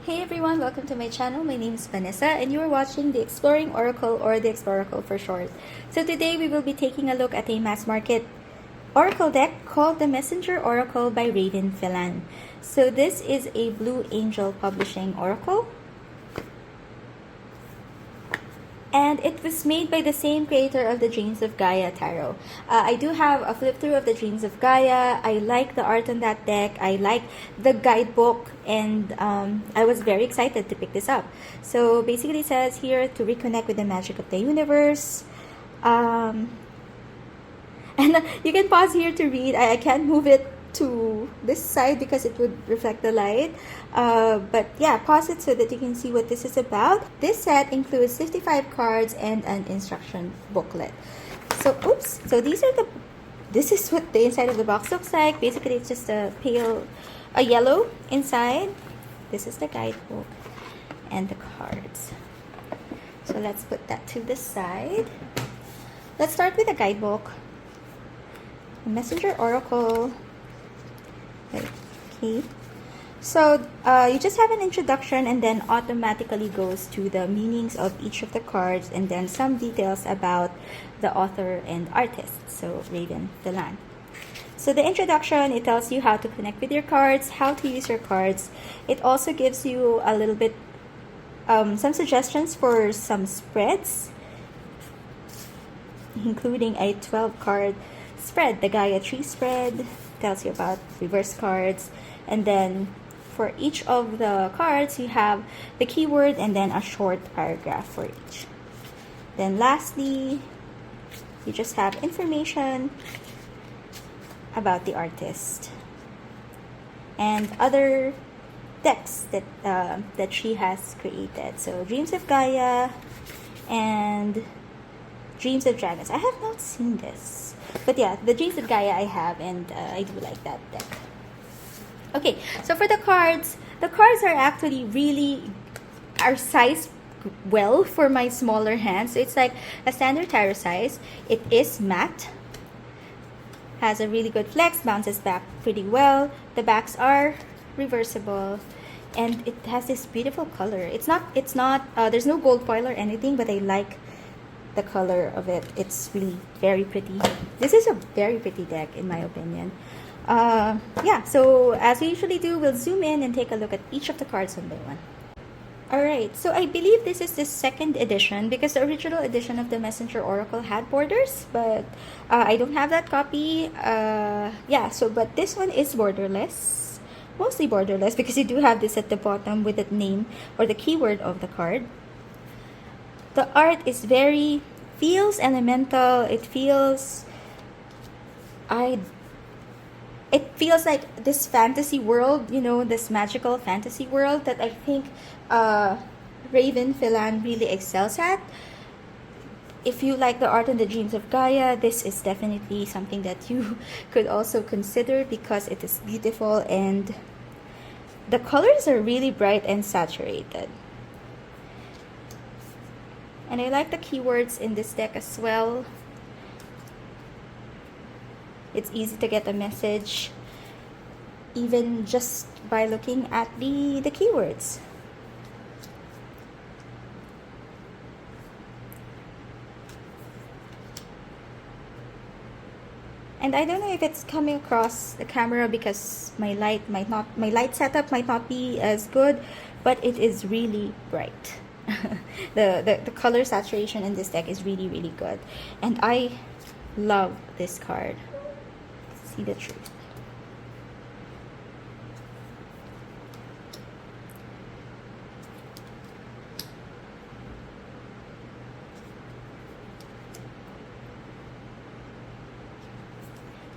Hey everyone, welcome to my channel. My name is Vanessa and you are watching the Exploring Oracle, or the Exploracle for short. So today we will be taking a look at a mass market Oracle deck called the Messenger Oracle by Raven Phelan. So this is a Blue Angel Publishing Oracle. And it was made by the same creator of the Dreams of Gaia Tarot. I do have a flip through of the Dreams of Gaia. I like the art on that deck. I like the guidebook, and I was very excited to pick this up. So basically it says here to reconnect with the magic of the universe. And you can pause here to read. I can't move it to this side because it would reflect the light, but yeah, pause it so that you can see what this is about. This set includes 55 cards and an instruction booklet. So this is what the inside of the box looks like. Basically it's just a yellow inside. This is the guidebook and the cards. So let's put that to the side. Let's start with the guidebook. The Messenger Oracle. Okay, so you just have an introduction and then automatically goes to the meanings of each of the cards and then some details about the author and artist, so Raven Phelan. So the introduction, it tells you how to connect with your cards, how to use your cards. It also gives you a little bit some suggestions for some spreads, including a 12-card spread, the Gaia Tree spread. Tells you about reverse cards, and then for each of the cards you have the keyword and then a short paragraph for each. Then lastly, you just have information about the artist and other decks that she has created. So Dreams of Gaia and Dreams of Dragons. I have not seen this. But yeah, the Dreams of Gaia I have, and I do like that deck. Okay, so for the cards are actually are sized well for my smaller hands. So it's like a standard tarot size. It is matte, has a really good flex, bounces back pretty well. The backs are reversible, and it has this beautiful color. It's not there's no gold foil or anything, but I like the color of it. It's really very pretty. This is a very pretty deck in my opinion. Yeah, so as we usually do, we'll zoom in and take a look at each of the cards one by one. Alright, so I believe this is the second edition because the original edition of the Messenger Oracle had borders, but I don't have that copy. Yeah, so but this one is borderless, mostly borderless, because you do have this at the bottom with the name or the keyword of the card. The art is feels elemental. It feels like this fantasy world, this magical fantasy world that I think Raven Phelan really excels at. If you like the art and the Dreams of Gaia, this is definitely something that you could also consider because it is beautiful and the colors are really bright and saturated. And I like the keywords in this deck as well. It's easy to get a message even just by looking at the keywords. And I don't know if it's coming across the camera because my light setup might not be as good, but it is really bright. the color saturation in this deck is really, really good, and I love this card. See the truth.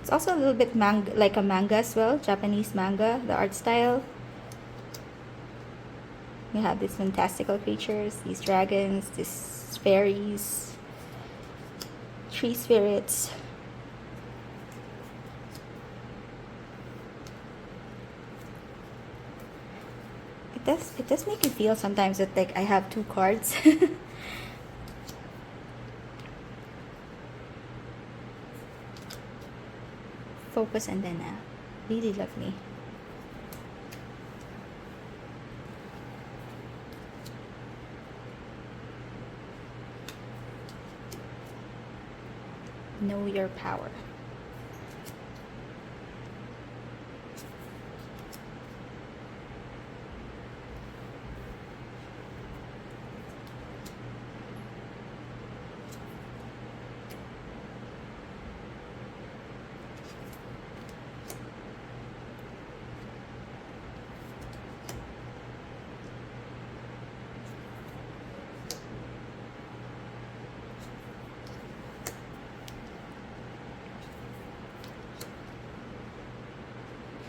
It's also a little bit like a manga as well, Japanese manga, the art style. You have these fantastical creatures, these dragons, these fairies, tree spirits. It does make you feel sometimes that like I have two cards. Focus and then really lovely. Know your power.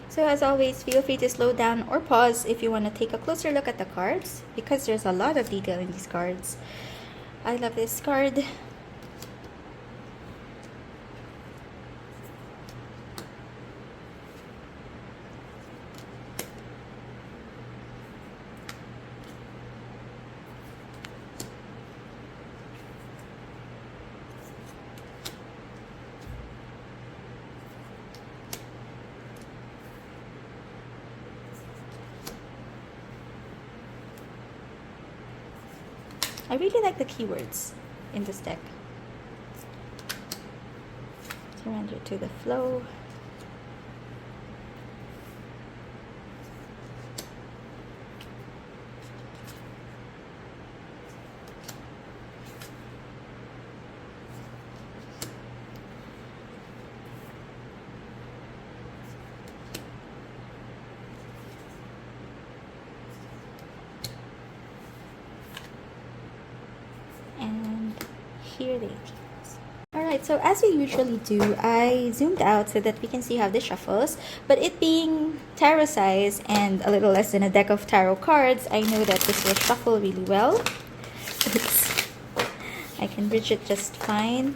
So as always, feel free to slow down or pause if you want to take a closer look at the cards, because there's a lot of detail in these cards. I love this card. I really like the keywords in this deck. Surrender to the flow. Here they are. Alright, so as we usually do, I zoomed out so that we can see how this shuffles. But it being tarot size and a little less than a deck of tarot cards, I know that this will shuffle really well. I can bridge it just fine.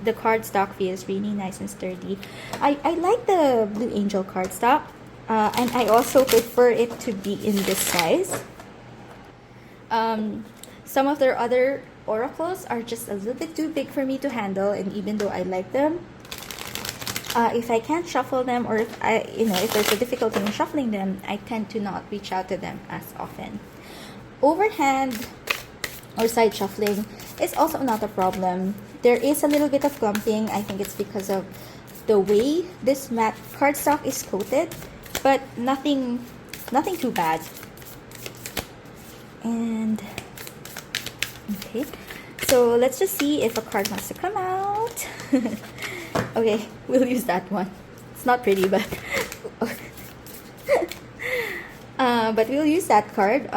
The cardstock feels really nice and sturdy. I like the Blue Angel cardstock, and I also prefer it to be in this size. Some of their other oracles are just a little bit too big for me to handle, and even though I like them, if I can't shuffle them, or if if there's a difficulty in shuffling them, I tend to not reach out to them as often. Overhand or side shuffling is also not a problem. There is a little bit of clumping. I think it's because of the way this matte cardstock is coated, but nothing too bad. And okay, so let's just see if a card wants to come out. Okay, we'll use that one. It's not pretty, but but we'll use that card.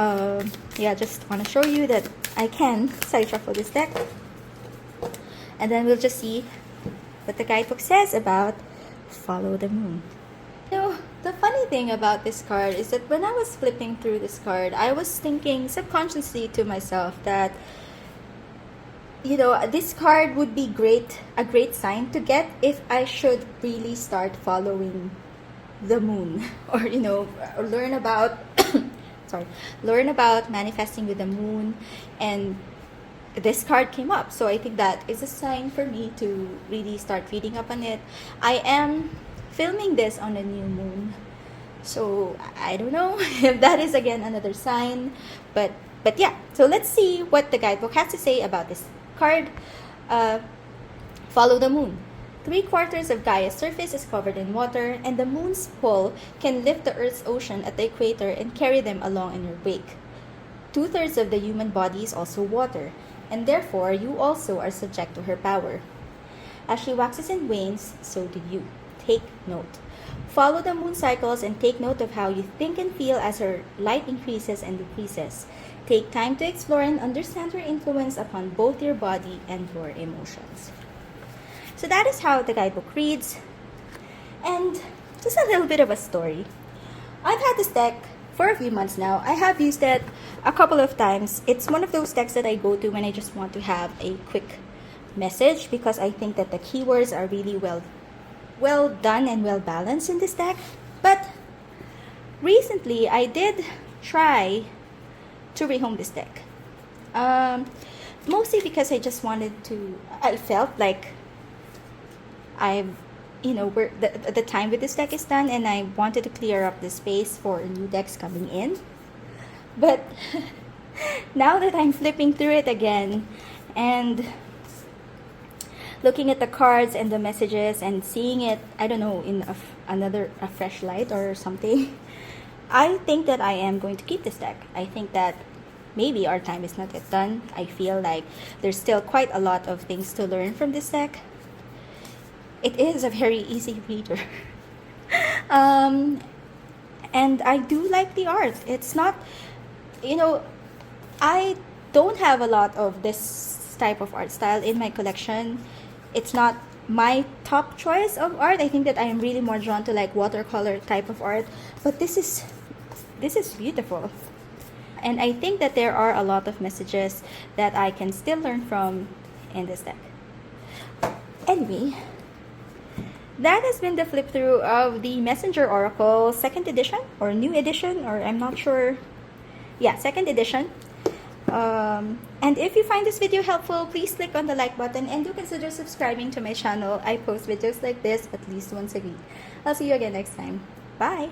Yeah, just want to show you that I can side shuffle this deck, and then we'll just see what the guidebook says about Follow the Moon. So the funny thing about this card is that when I was flipping through this card, I was thinking subconsciously to myself that, this card would be a great sign to get if I should really start following the moon, or learn about learn about manifesting with the moon. And this card came up, so I think that is a sign for me to really start reading up on it. I am filming this on a new moon, so I don't know if that is again another sign, but yeah. So let's see what the guidebook has to say about this card. Follow the moon. 3/4 of Gaia's surface is covered in water, and the moon's pull can lift the Earth's ocean at the equator and carry them along in your wake. 2/3 of the human body is also water, and therefore you also are subject to her power. As she waxes and wanes, so do you. Take note. Follow the moon cycles and take note of how you think and feel as her light increases and decreases. Take time to explore and understand her influence upon both your body and your emotions. So that is how the guidebook reads. And just a little bit of a story. I've had this deck for a few months now. I have used it a couple of times. It's one of those decks that I go to when I just want to have a quick message, because I think that the keywords are really well done and well balanced in this deck. But recently I did try to rehome this deck, mostly because I felt like the time with this deck is done, and I wanted to clear up the space for new decks coming in. But now that I'm flipping through it again, and looking at the cards and the messages and seeing it, I don't know, in a fresh light or something, I think that I am going to keep this deck. I think that maybe our time is not yet done. I feel like there's still quite a lot of things to learn from this deck. It is a very easy reader. And I do like the art. It's not, you know, I don't have a lot of this type of art style in my collection. It's not my top choice of art. I think that I am really more drawn to like watercolor type of art, but this is beautiful. And I think that there are a lot of messages that I can still learn from in this deck. Anyway, that has been the flip through of the Messenger Oracle 2nd edition or new edition, or I'm not sure. Yeah, 2nd edition. And if you find this video helpful, please click on the like button and do consider subscribing to my channel. I post videos like this at least once a week. I'll see you again next time. Bye!